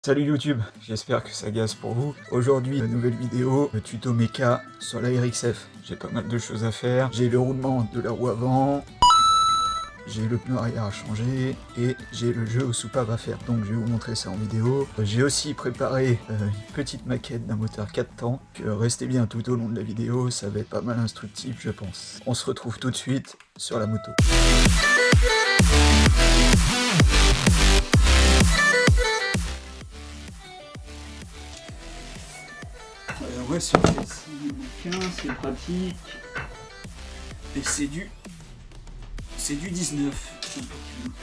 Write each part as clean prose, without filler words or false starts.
Salut YouTube, j'espère que ça gaze pour vous. Aujourd'hui, nouvelle vidéo, le tuto méca sur la RXF. J'ai pas mal de choses à faire. J'ai le roulement de la roue avant, j'ai le pneu arrière à changer et j'ai le jeu aux soupapes à faire. Donc je vais vous montrer ça en vidéo. J'ai aussi préparé une petite maquette d'un moteur 4 temps. Restez bien tout au long de la vidéo, ça va être pas mal instructif je pense. On se retrouve tout de suite sur la moto. Ouais, sur celle-ci, c'est pratique. Et c'est du 19. Vraiment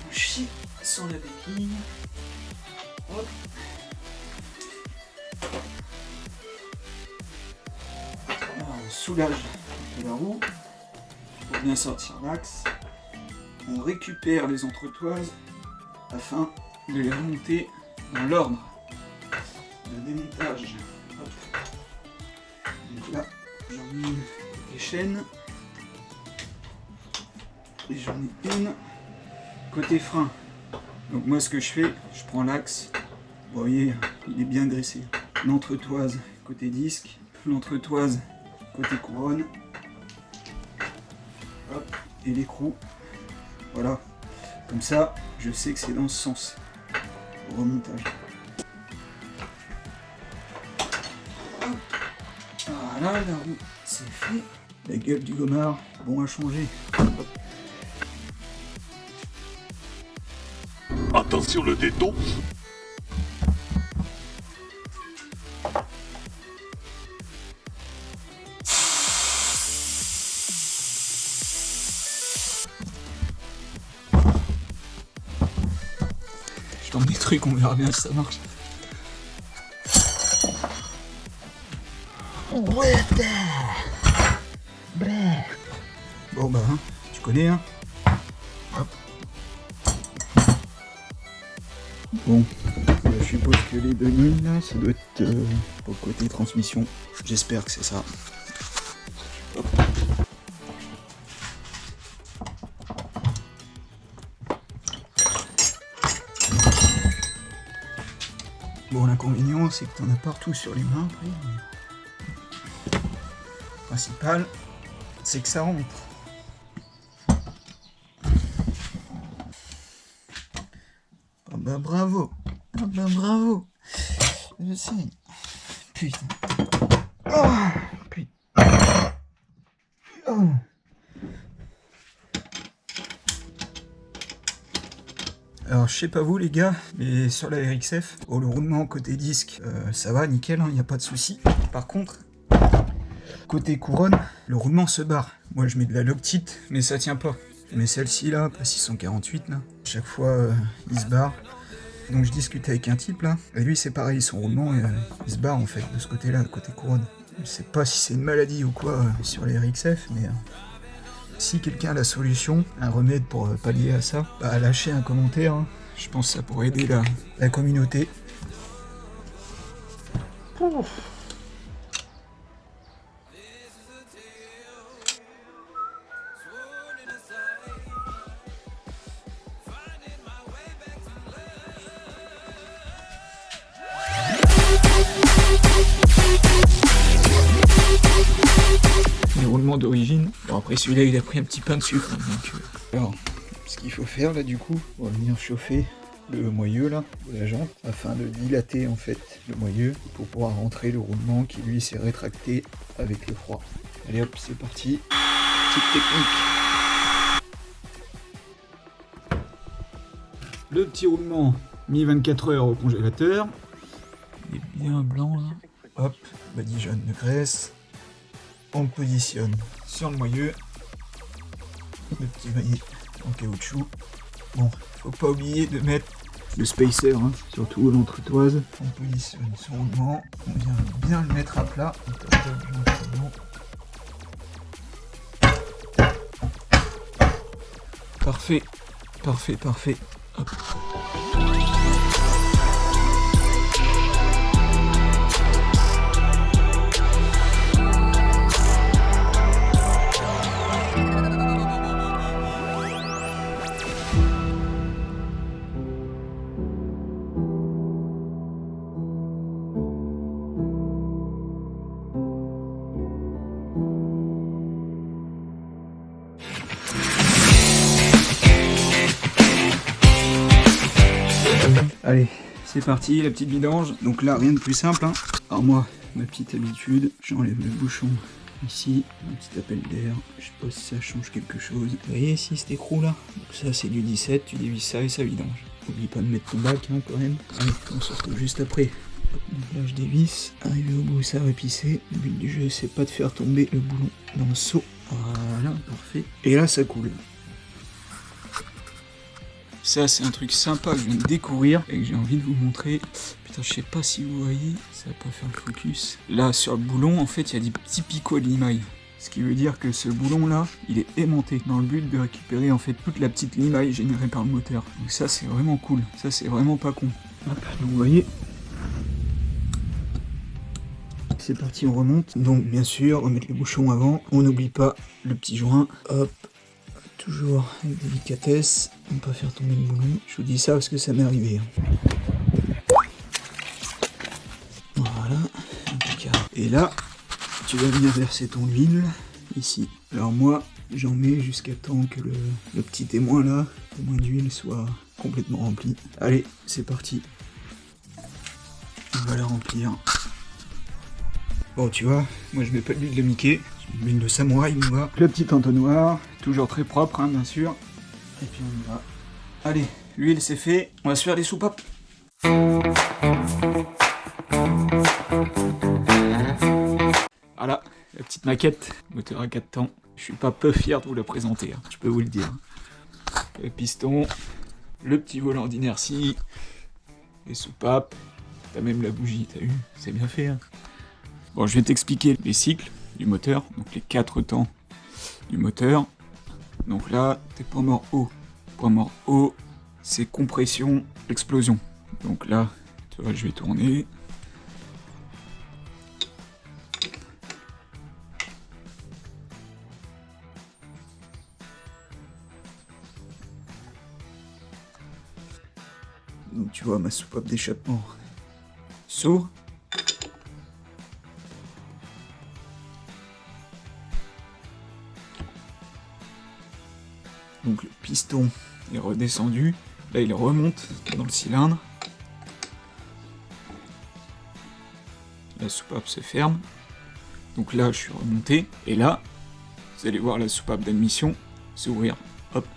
chier sans la béquille. Hop. Alors, on soulage la roue pour bien sortir l'axe. On récupère les entretoises afin de les remonter dans l'ordre. Le démontage. Hop. Donc là, j'en ai une des chaînes. Et j'en ai une côté frein. Donc moi ce que je fais, je prends l'axe. Vous voyez, il est bien dressé. L'entretoise côté disque. L'entretoise côté couronne. Hop. Et l'écrou. Voilà. Comme ça, je sais que c'est dans ce sens. Au remontage. Voilà, la roue, c'est fait. La gueule du gommard, bon à changer. Hop. Attention le déton. Je tente des trucs, on verra bien si ça marche. Bon bah, hein, tu connais hein. Hop. Bon, je suppose que les deux lignes là, ça doit être pour le côté transmission. J'espère que c'est ça. Hop. Bon, l'inconvénient c'est que t'en as partout sur les mains après. Le principal, c'est que ça rentre. Ah bah bravo. Ah bah bravo. Je sais. Putain. Oh, putain. Oh. Alors je sais pas vous les gars, mais sur la RXF, oh, le roulement côté disque, ça va nickel, hein, y a pas de souci. Par contre, côté couronne, le roulement se barre. Moi je mets de la Loctite, mais ça tient pas. Mais celle-ci là, pas 648 là, chaque fois il se barre. Donc je discutais avec un type là, et lui c'est pareil, son roulement il se barre en fait de ce côté-là, côté couronne. Je sais pas si c'est une maladie ou quoi sur les RXF, mais si quelqu'un a la solution, un remède pour pallier à ça, bah lâchez un commentaire, hein. Je pense que ça pourrait aider la communauté. Les roulements d'origine. Bon après celui-là il a pris un petit pain de sucre. Donc, alors ce qu'il faut faire là du coup, on va venir chauffer le moyeu là de la jante afin de dilater en fait le moyeu pour pouvoir rentrer le roulement qui lui s'est rétracté avec le froid. Allez hop c'est parti. Petite technique. Le petit roulement mis 24 heures au congélateur. Il est bien blanc là. Hop, badigeonne de graisse. On le positionne sur le moyeu. Le petit maillet en caoutchouc. Bon, faut pas oublier de mettre le spacer, hein, surtout l'entretoise. On positionne son roulement. On vient bien le mettre à plat. Parfait, parfait, parfait. Hop. Allez, c'est parti, la petite vidange. Donc là, rien de plus simple, hein. Alors moi, ma petite habitude, j'enlève le bouchon ici, un petit appel d'air. Je sais pas si ça change quelque chose. Vous voyez ici cet écrou là? Donc ça c'est du 17, tu dévisses ça et ça vidange. N'oublie pas de mettre ton bac hein, quand même. Allez, on se retrouve juste après. Donc là je dévisse, arrivé au bout ça va pisser. Le but du jeu c'est pas de faire tomber le boulon dans le seau. Voilà, parfait. Et là ça coule. Ça c'est un truc sympa que je viens de découvrir et que j'ai envie de vous montrer. Putain, je sais pas si vous voyez, ça va pas faire le focus. Là sur le boulon en fait il y a des petits picots de limaille. Ce qui veut dire que ce boulon là, il est aimanté dans le but de récupérer en fait toute la petite limaille générée par le moteur. Donc ça c'est vraiment cool, ça c'est vraiment pas con. Hop, donc vous voyez. C'est parti, on remonte. Donc bien sûr, remettre le bouchon avant. On n'oublie pas le petit joint. Hop. Toujours avec délicatesse, ne pas faire tomber le boulon. Je vous dis ça parce que ça m'est arrivé. Voilà, impeccable. Et là, tu vas venir verser ton huile ici. Alors moi, j'en mets jusqu'à temps que le petit témoin là, témoin d'huile, soit complètement rempli. Allez, c'est parti. On va la remplir. Bon, tu vois, moi je mets pas d'huile de Mickey, je mets de l'huile de samouraï, on va. Le petit entonnoir, toujours très propre, hein, bien sûr. Et puis on y va. Allez, l'huile c'est fait, on va se faire des soupapes. Voilà, la petite maquette, moteur à 4 temps. Je suis pas peu fier de vous la présenter, hein, je peux vous le dire. Le piston, le petit volant d'inertie, les soupapes, t'as même la bougie, t'as vu, c'est bien fait, hein. Bon, je vais t'expliquer les cycles du moteur, donc les 4 temps du moteur. Donc là, t'es point mort haut. Point mort haut, c'est compression, explosion. Donc là, tu vois, je vais tourner. Donc tu vois, ma soupape d'échappement s'ouvre. Donc le piston est redescendu, là il remonte dans le cylindre. La soupape se ferme, donc là je suis remonté, et là, vous allez voir la soupape d'admission s'ouvrir, hop.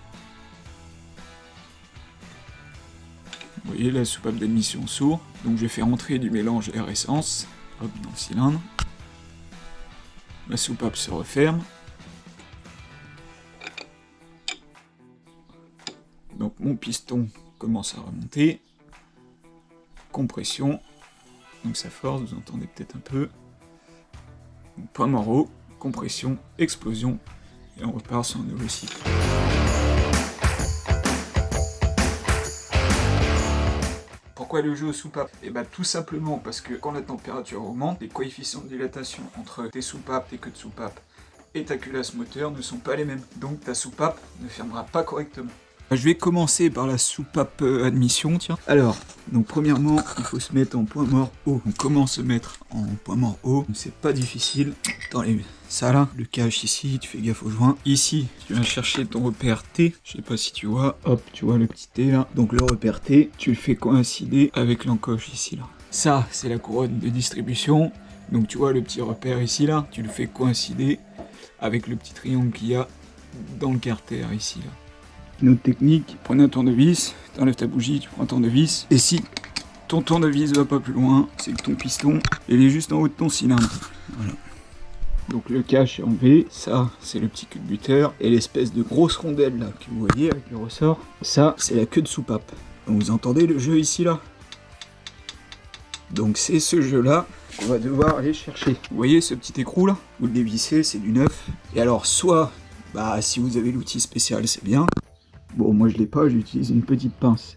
Vous voyez la soupape d'admission s'ouvre, donc je fais rentrer du mélange air-essence, hop, dans le cylindre. La soupape se referme. Donc mon piston commence à remonter, compression, donc ça force, vous entendez peut-être un peu, point mort haut, compression, explosion, et on repart sur un nouveau cycle. Pourquoi le jeu aux soupapes? Et bah tout simplement parce que quand la température augmente, les coefficients de dilatation entre tes soupapes, tes queues de soupape et ta culasse moteur ne sont pas les mêmes, donc ta soupape ne fermera pas correctement. Je vais commencer par la soupape admission, tiens. Alors, donc premièrement, il faut se mettre en point mort haut. On commence à se mettre en point mort haut, c'est pas difficile. T'enlèves ça là, le cache ici, tu fais gaffe au joint. Ici, tu viens chercher ton repère T, je sais pas si tu vois, hop, tu vois le petit T là. Donc le repère T, tu le fais coïncider avec l'encoche ici là. Ça, c'est la couronne de distribution. Donc tu vois le petit repère ici là, tu le fais coïncider avec le petit triangle qu'il y a dans le carter ici là. Une autre technique, prenez un tournevis, t'enlèves ta bougie, tu prends un tournevis, et si ton tournevis va pas plus loin, c'est que ton piston, il est juste en haut de ton cylindre. Voilà. Donc le cache est enlevé, ça c'est le petit culbuteur, et l'espèce de grosse rondelle là, que vous voyez avec le ressort, ça c'est la queue de soupape. Donc vous entendez le jeu ici là? Donc c'est ce jeu là qu'on va devoir aller chercher. Vous voyez ce petit écrou là? Vous le dévissez, c'est du neuf. Et alors soit, bah si vous avez l'outil spécial c'est bien. Bon, moi je l'ai pas, j'utilise une petite pince.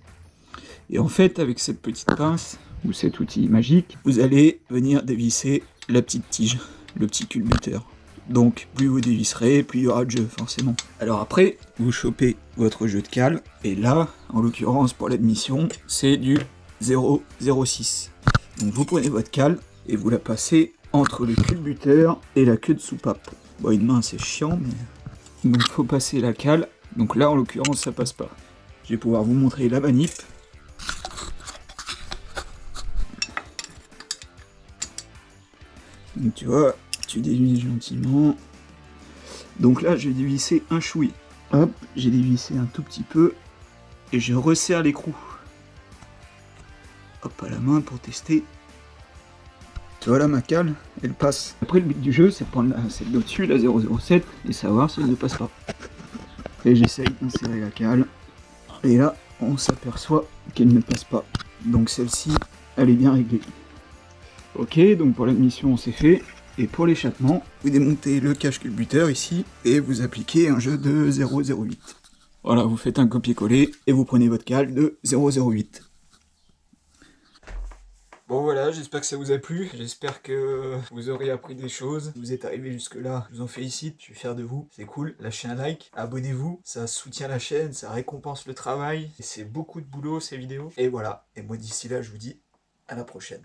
Et en fait, avec cette petite pince, ou cet outil magique, vous allez venir dévisser la petite tige, le petit culbuteur. Donc, plus vous dévisserez, plus il y aura de jeu, forcément. Alors après, vous chopez votre jeu de cale, et là, en l'occurrence pour l'admission, c'est du 0,06. Donc vous prenez votre cale, et vous la passez entre le culbuteur et la queue de soupape. Bon, une main c'est chiant, mais... Donc faut passer la cale. Donc là, en l'occurrence, ça passe pas. Je vais pouvoir vous montrer la manip. Donc tu vois, tu dévisses gentiment. Donc là, j'ai dévissé un chouï. Hop, j'ai dévissé un tout petit peu. Et je resserre l'écrou. Hop, à la main pour tester. Tu vois là, ma cale, elle passe. Après, le but du jeu, c'est de prendre celle d'au-dessus, la 007, et savoir si elle ne passe pas. Et j'essaye d'insérer la cale. Et là, on s'aperçoit qu'elle ne passe pas. Donc celle-ci, elle est bien réglée. Ok, donc pour l'admission, c'est fait. Et pour l'échappement, vous démontez le cache-culbuteur ici, et vous appliquez un jeu de 008. Voilà, vous faites un copier-coller, et vous prenez votre cale de 008. Bon voilà, j'espère que ça vous a plu, j'espère que vous aurez appris des choses, vous êtes arrivé jusque là, je vous en félicite, je suis fier de vous, c'est cool, lâchez un like, abonnez-vous, ça soutient la chaîne, ça récompense le travail, et c'est beaucoup de boulot ces vidéos, et voilà, et moi d'ici là je vous dis à la prochaine.